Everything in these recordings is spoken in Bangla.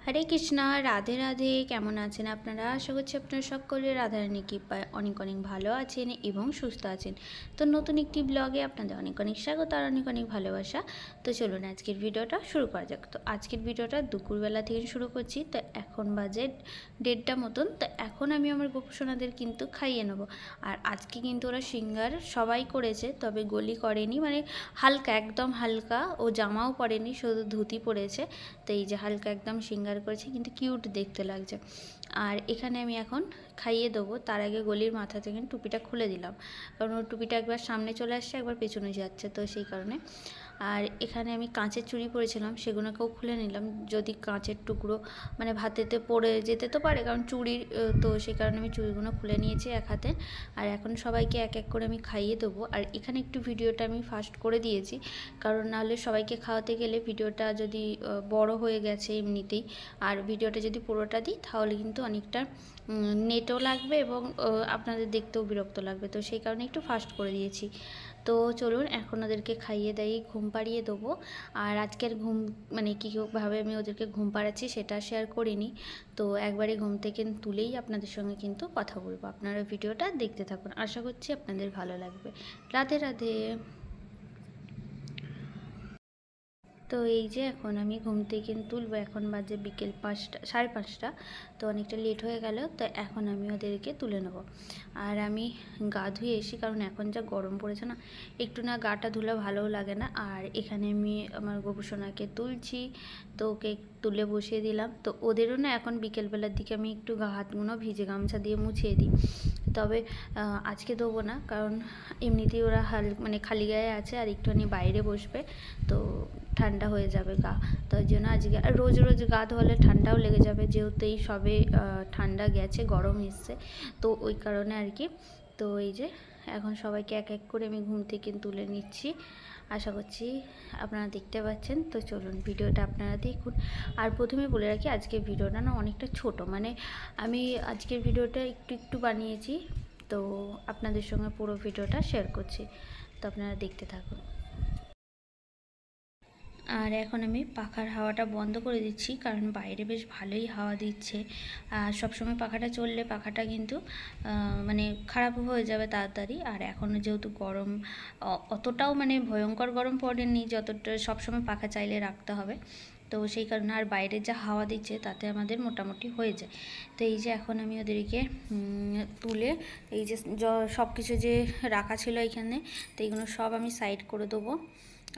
হরে কৃষ্ণা, রাধে রাধে। কেমন আছেন আপনারা? আশা করছি আপনারা সকলে রাধারানী কৃপায় অনেক অনেক ভালো আছেন এবং সুস্থ আছেন। তো নতুন একটি ব্লগে আপনাদের অনেক অনেক স্বাগত আর অনেক অনেক ভালোবাসা। তো চলুন আজকের ভিডিওটা শুরু করা যাক। তো আজকের ভিডিওটা দুপুরবেলা থেকে শুরু করছি। তো এখন বাজে 1:30 মতন। তো এখন আমি আমার গোপসোনাদের কিন্তু খাইয়ে নেবো। আর আজকে কিন্তু ওরা সিঙ্গার সবাই করেছে, তবে গলি করেনি, মানে হালকা, একদম হালকা। ও জামাও পরেনি, শুধু ধুতি পরেছে। তো এই যে হালকা একদম সিঙ্গার করেছে, কিন্তু কিউট দেখতে লাগছে। আর এখানে আমি এখন খাইয়ে দেবো, তার আগে গলির মাথা থেকে টুপিটা খুলে দিলাম, কারণ ওর টুপিটা একবার সামনে চলে আসছে, একবার পেছনে যাচ্ছে, তো সেই কারণে। আর এখানে আমি কাঁচের চুড়ি পরেছিলাম, সেগুলোকেও খুলে নিলাম, যদি কাঁচের টুকরো মানে ভাতেতে পড়ে যেতে তো পারে, কারণ চুড়ির, তো সেই কারণে আমি চুড়িগুলো খুলে নিয়েছি এক হাতে। আর এখন সবাইকে এক এক করে আমি খাইয়ে দেবো। আর এখানে একটু ভিডিওটা আমি ফাস্ট করে দিয়েছি, কারণ নাহলে সবাইকে খাওয়াতে গেলে ভিডিওটা যদি বড় হয়ে গেছে এমনিতেই, আর ভিডিওটা যদি পুরোটা দিই তাহলে কিন্তু অনেকটা নেটও লাগবে এবং আপনাদের দেখতেও বিরক্ত লাগবে, তো সেই কারণে একটু ফাস্ট করে দিয়েছি। তো চলুন এখন ওদেরকে খাইয়ে দাইয়ে ঘুম পাড়িয়ে দেবো। আর আজকের ঘুম মানে কীভাবে আমি ওদেরকে ঘুম পাড়াচ্ছি সেটা শেয়ার করিনি, তো একবারে ঘুম থেকে তুলেই আপনাদের সঙ্গে কিন্তু কথা বলবো। আপনারা ভিডিওটা দেখতে থাকুন, আশা করছি আপনাদের ভালো লাগবে। রাধে রাধে। তো এই যে এখন আমি ঘুম থেকে তুলবো, এখন বাজে বিকেল 5টা, 5:30। তো অনেকটা লেট হয়ে গেল, তো এখন আমি ওদেরকে তুলে নেব। আর আমি গা ধুয়ে এসি, কারণ এখন যা গরম পড়েছে না, একটু না গাটা ধুলে ভালোও লাগে না। আর এখানে আমি আমার গোপুসোনাকে তুলছি, তো ওকে তুলে বসিয়ে দিলাম। তো ওদেরও না এখন বিকেলবেলার দিকে আমি একটু হাতগুলো ভিজে গামছা দিয়ে মুছিয়ে দিই, তবে আজকে দেবো না, কারণ এমনিতেই ওরা মানে খালি গায়ে আছে, আর একটুখানি বাইরে বসবে, তো ঠান্ডা হয়ে যাবে গা। তো ওই জন্য আজকে, আর রোজ রোজ গা ধোয়ালে ঠান্ডাও লেগে যাবে, যেহেতু এই সবে ঠান্ডা গেছে, গরম এসছে, তো ওই কারণে আর কি। তো এই যে এখন সবাইকে এক এক করে আমি ঘুম থেকে তুলে নিচ্ছি, আশা করছি আপনারা দেখতে পাচ্ছেন। তো চলুন ভিডিওটা আপনারা দেখুন। আর প্রথমে বলে রাখি, আজকের ভিডিওটা না অনেকটা ছোট, মানে আমি আজকের ভিডিওটা একটু একটু বানিয়েছি, তো আপনাদের সঙ্গে পুরো ভিডিওটা শেয়ার করছি, তো আপনারা দেখতে থাকুন। আর এখন আমি পাখার হাওয়াটা বন্ধ করে দিচ্ছি, কারণ বাইরে বেশ ভালোই হাওয়া দিচ্ছে। আর সবসময় পাখাটা চললে পাখাটা কিন্তু মানে খারাপ হয়ে যাবে তাড়াতাড়ি। আর এখনও যেহেতু গরম, অতটাও মানে ভয়ঙ্কর গরম পড়েনি যতটা সবসময় পাখা চাইলে রাখতে হবে, তো সেই কারণে। আর বাইরে যা হাওয়া দিচ্ছে তাতে আমাদের মোটামুটি হয়ে যায়। তো এই যে এখন আমি ওদেরকে তুলে, এই যে সব কিছু যে রাখা ছিল এখানে, তো এইগুলো সব আমি সাইড করে দেবো।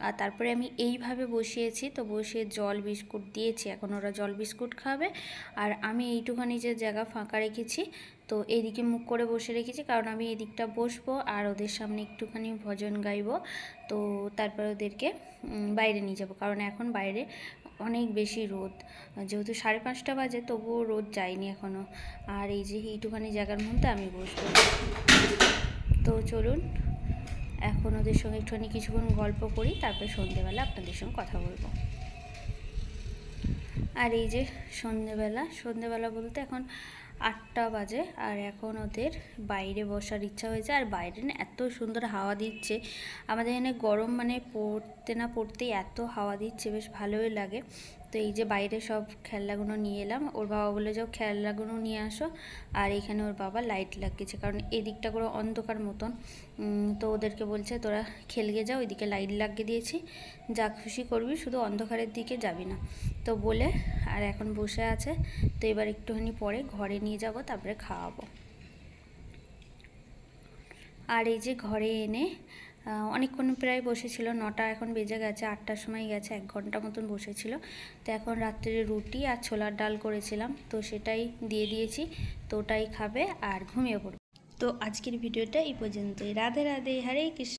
আর তারপরে আমি এইভাবে বসিয়েছি, তো বসিয়ে জল বিস্কুট দিয়েছি, এখন ওরা জল বিস্কুট খাবে। আর আমি এইটুখানি যে জায়গা ফাঁকা রেখেছি, তো এইদিকে মুখ করে বসে রেখেছি, কারণ আমি এদিকটা বসবো আর ওদের সামনে একটুখানি ভজন গাইবো। তো তারপর ওদেরকে বাইরে নিয়ে যাব, কারণ এখন বাইরে অনেক বেশি রোদ, যেহেতু 5:30 বাজে, তবুও রোদ যায়নি এখনও। আর এই যে এইটুখানি জায়গার মধ্যে আমি বসবো। তো চলুন এখন ওদের সঙ্গে একটুখানি কিছুক্ষণ গল্প করি, তারপরে সন্ধেবেলা আপনাদের সঙ্গে কথা বলবো। আর এই যে সন্ধেবেলা বলতে এখন 8টা বাজে, আর এখন ওদের বাইরে বসার ইচ্ছা হয়েছে। আর বাইরে না এত সুন্দর হাওয়া দিচ্ছে, আমাদের এখানে গরম মানে পড়তে না পড়তেই এত হাওয়া দিচ্ছে, বেশ ভালোই লাগে। তো এই যে বাইরে সব খেলনাগুলো নিয়ে এলাম, ওর বাবা বলে যাও খেলনাগুলো নিয়ে আসো। আর এখানে ওর বাবা লাইট লাগিয়েছে, কারণ এদিকটা করে অন্ধকার মতন, তো ওদেরকে বলছে তোরা খেলগে যাও, ওইদিকে লাইট লাগিয়ে দিয়েছি, যা খুশি করবি, শুধু অন্ধকারের দিকে যাবি না। তো বলে আর এখন বসে আছে। তো এবার একটুখানি পরে ঘরে নিয়ে যাব, তারপরে খাওয়াবো। আর এই যে ঘরে এনে অনেকক্ষণ প্রায় বসেছিল, 9টা এখন বেজে গেছে, 8টার সময় গেছে, 1 ঘন্টা মতন বসেছিল। তো এখন রাত্রে রুটি আর ছোলার ডাল করেছিলাম, তো সেটাই দিয়ে দিয়েছি, তো ওটাই খাবে আর ঘুমিয়ে পড়বে। তো আজকের ভিডিওটা এই পর্যন্তই। রাধে রাধে, হরে কৃষ্ণ।